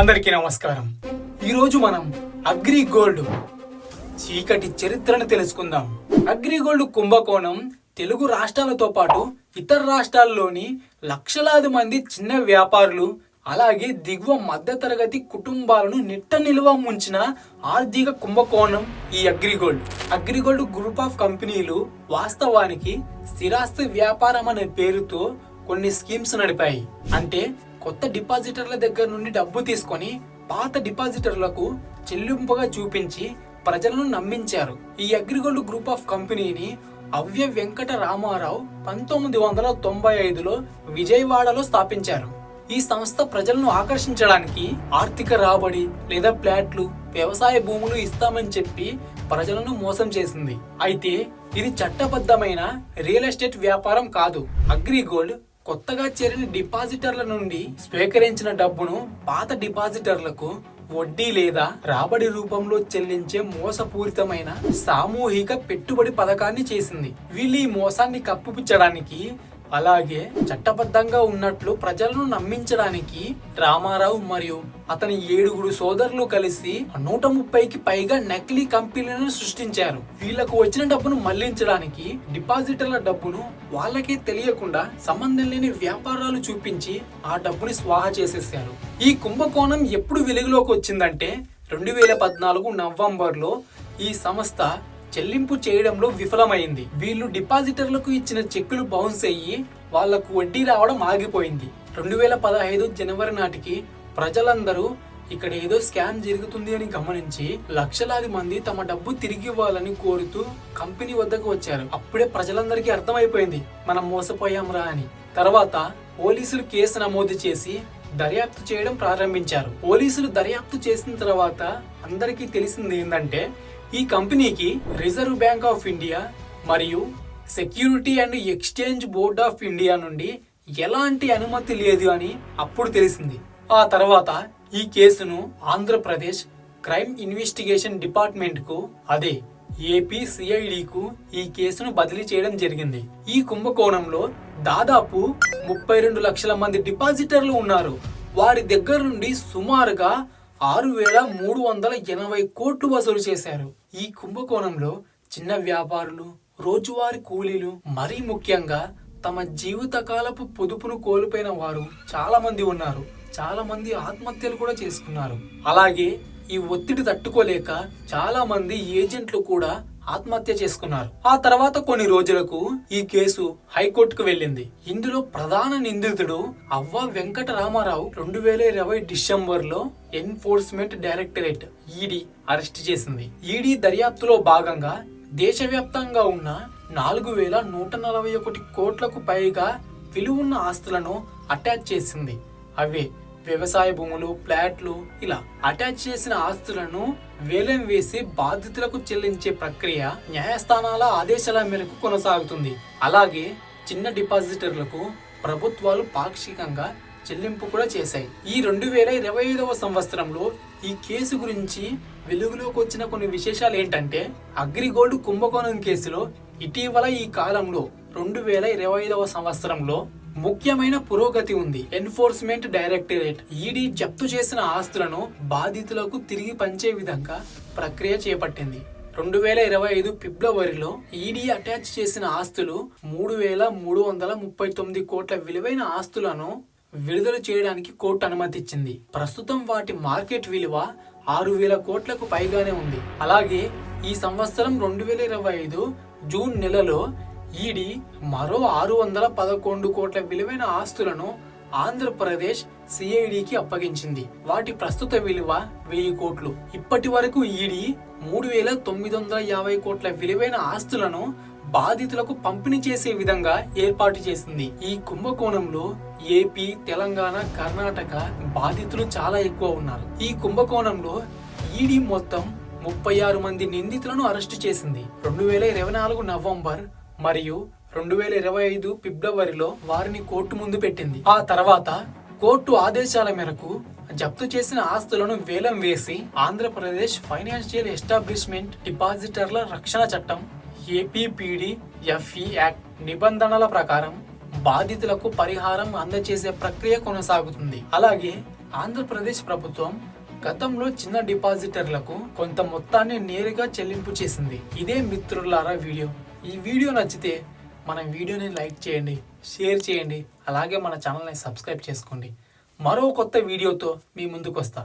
అందరికీ నమస్కారం. ఈరోజు మనం అగ్రిగోల్డ్ చీకటి చరిత్రను తెలుసుకుందాం. అగ్రిగోల్డ్ కుంభకోణం తెలుగు రాష్ట్రాలతో పాటు ఇతర రాష్ట్రాల్లోని లక్షలాది మంది చిన్న వ్యాపారులు అలాగే దిగువ మధ్యతరగతి కుటుంబాలను నిట్ట నిలువ ముంచిన ఆర్థిక కుంభకోణం ఈ అగ్రిగోల్డ్ గ్రూప్ ఆఫ్ కంపెనీలు వాస్తవానికి స్థిరాస్తి వ్యాపారం అనే పేరుతో కొన్ని స్కీమ్స్ నడిపాయి. అంటే కొత్త డిపాజిటర్ల దగ్గర నుండి డబ్బు తీసుకొని పాత డిపాజిటర్లకు చెల్లింపుగా చూపించి ప్రజలను నమ్మించారు. ఈ అగ్రిగోల్డ్ గ్రూప్ ఆఫ్ కంపెనీని అవ్య వెంకట రామారావు 1995లో విజయవాడలో స్థాపించారు. ఈ సంస్థ ప్రజలను ఆకర్షించడానికి ఆర్థిక రాబడి లేదా ప్లాట్లు, వ్యవసాయ భూములు ఇస్తామని చెప్పి ప్రజలను మోసం చేసింది. అయితే ఇది చట్టబద్ధమైన రియల్ ఎస్టేట్ వ్యాపారం కాదు. అగ్రిగోల్డ్ కొత్తగా చేరిన డిపాజిటర్ల నుండి స్వీకరించిన డబ్బును పాత డిపాజిటర్లకు వడ్డీ లేదా రాబడి రూపంలో చెల్లించే మోసపూరితమైన సామూహిక పెట్టుబడి పథకాన్ని చేసింది. వీళ్ళు ఈ మోసాన్ని కప్పిపుచ్చడానికి అలాగే చట్టబద్ధంగా ఉన్నట్లు ప్రజలను నమ్మించడానికి రామారావు మరియు అతని 7 సోదరులు కలిసి 130కి పైగా నకిలీ కంపెనీలను సృష్టించారు. వీళ్లకు వచ్చిన డబ్బును మళ్లించడానికి డిపాజిటర్ల డబ్బును వాళ్ళకే తెలియకుండా సంబంధం లేని వ్యాపారాలు చూపించి ఆ డబ్బుని స్వాహా చేసేసారు. ఈ కుంభకోణం ఎప్పుడు వెలుగులోకి వచ్చిందంటే 2014 నవంబర్లో ఈ సంస్థ చెల్లింపు చేయడంలో విఫలమైంది. వీళ్ళు డిపాజిటర్లకు ఇచ్చిన చెక్కులు బౌన్స్ అయ్యి వాళ్లకు వడ్డీ రావడం ఆగిపోయింది. 2015 జనవరి నాటికి ప్రజలందరూ ఇక్కడ ఏదో స్కామ్ జరుగుతుంది అని గమనించి లక్షలాది మంది తమ డబ్బు తిరిగి ఇవ్వాలని కోరుతూ కంపెనీ వద్దకు వచ్చారు. అప్పుడే ప్రజలందరికీ అర్థమైపోయింది మనం మోసపోయాంరా అని. తర్వాత పోలీసులు కేసు నమోదు చేసి దర్యాప్తు చేయడం ప్రారంభించారు. పోలీసులు దర్యాప్తు చేసిన తర్వాత అందరికీ తెలిసింది ఏంటంటే ఈ కంపెనీకి రిజర్వ్ బ్యాంక్ ఆఫ్ ఇండియా మరియు security and exchange board of India నుండి ఎలాంటి అనుమతి లేదు అని అప్పుడు తెలిసింది. ఆ తర్వాత ఈ కేసును ఆంధ్రప్రదేశ్ క్రైమ్ ఇన్వెస్టిగేషన్ డిపార్ట్మెంట్ కు అదే ఏపీ సిఐడికు ఈ కేసును బదిలీ చేయడం జరిగింది. ఈ కుంభకోణంలో దాదాపు 32 లక్షల మంది డిపాజిటర్లు ఉన్నారు. వారి దగ్గర నుండి సుమారుగా 6,380 కోట్లు వసూలు చేశారు. ఈ కుంభకోణంలో చిన్న వ్యాపారులు, రోజువారీ కూలీలు, మరీ ముఖ్యంగా తమ జీవితకాలపు పొదుపును కోల్పోయిన వారు చాలా మంది ఉన్నారు. చాలా మంది ఆత్మహత్యలు కూడా చేసుకున్నారు. అలాగే ఈ ఒత్తిడి తట్టుకోలేక చాలా మంది ఏజెంట్లు కూడా ఆత్మహత్య చేసుకున్నారు. ఆ తర్వాత కొన్ని రోజులకు ఈ కేసు హైకోర్టుకు వెళ్ళింది. ఇందులో ప్రధాన నిందితుడు అవ్వ వెంకట రామారావు 2020 డిసెంబర్లో ఎన్ఫోర్స్మెంట్ డైరెక్టరేట్ ఈడీ అరెస్ట్ చేసింది. ఈడీ దర్యాప్తులో భాగంగా దేశవ్యాప్తంగా ఉన్న 4,141 కోట్లకు పైగా విలువున్న ఆస్తులను అటాచ్ చేసింది. అవే వ్యవసాయ భూములు, ప్లాట్లు, ఇలా అటాచ్ చేసిన ఆస్తులను వేలం వేసి బాధితులకు చెల్లించే ప్రక్రియ న్యాయస్థానాల ఆదేశాల మేరకు కొనసాగుతుంది. అలాగే చిన్న డిపాజిటర్లకు ప్రభుత్వాలు పాక్షికంగా చెల్లింపు కూడా చేశాయి. ఈ 2025వ సంవత్సరంలో ఈ కేసు గురించి వెలుగులోకి వచ్చిన కొన్ని విశేషాలు ఏంటంటే అగ్రిగోల్డ్ కుంభకోణం కేసులో ఇటీవల ఈ కాలంలో 2025వ సంవత్సరంలో ముఖ్యమైన పురోగతి ఉంది. ఎన్ఫోర్స్మెంట్ డైరెక్టరేట్ ఈడీ జప్తు చేసిన ఆస్తులను బాధితులకు తిరిగి పంచే విధంగా ప్రక్రియ చేపట్టింది. 2025 ఫిబ్రవరిలో ఈడీ అటాచ్ చేసిన ఆస్తులు 3,339 కోట్ల విలువైన ఆస్తులను విడుదల చేయడానికి కోర్టు అనుమతిచ్చింది. ప్రస్తుతం వాటి మార్కెట్ విలువ 6,000 కోట్లకు పైగానే ఉంది. అలాగే ఈ సంవత్సరం 2025 జూన్ నెలలో ఈడీ మరో 611 కోట్ల విలువైన ఆస్తులను ఆంధ్రప్రదేశ్ సిఐడికి అప్పగించింది. వాటి ప్రస్తుత విలువ 1000 కోట్లు. ఇప్పటి వరకు ఈడీ 3,950 కోట్ల విలువైన ఆస్తులను బాధితులకు పంపిణీ చేసే విధంగా ఏర్పాటు చేసింది. ఈ కుంభకోణంలో ఏపీ, తెలంగాణ, కర్ణాటక బాధితులు చాలా ఎక్కువ ఉన్నారు. ఈ కుంభకోణంలో ఈడీ మొత్తం 36 మంది నిందితులను అరెస్టు చేసింది. 2024 నవంబర్ మరియు 2025 ఫిబ్రవరిలో వారిని కోర్టు ముందు పెట్టింది. ఆ తర్వాత కోర్టు ఆదేశాల మేరకు జప్తు చేసిన ఆస్తులను వేలం వేసి ఆంధ్రప్రదేశ్ ఫైనాన్షియల్ ఎస్టాబ్లిష్మెంట్ డిపాజిటర్ల రక్షణ చట్టం ఏపీపీడీఎఫ్ఈ యాక్ట్ నిబంధనల ప్రకారం బాధితులకు పరిహారం అందజేసే ప్రక్రియ కొనసాగుతుంది. అలాగే ఆంధ్రప్రదేశ్ ప్రభుత్వం గతంలో చిన్న డిపాజిటర్లకు కొంత మొత్తాన్ని నేరుగా చెల్లింపు చేసింది. ఇదే మిత్రులారా వీడియో. ఈ వీడియో నచ్చితే మన వీడియోని లైక్ చేయండి, షేర్ చేయండి, అలాగే మన ఛానల్ని సబ్స్క్రైబ్ చేసుకోండి. మరో కొత్త వీడియోతో మీ ముందుకు వస్తా.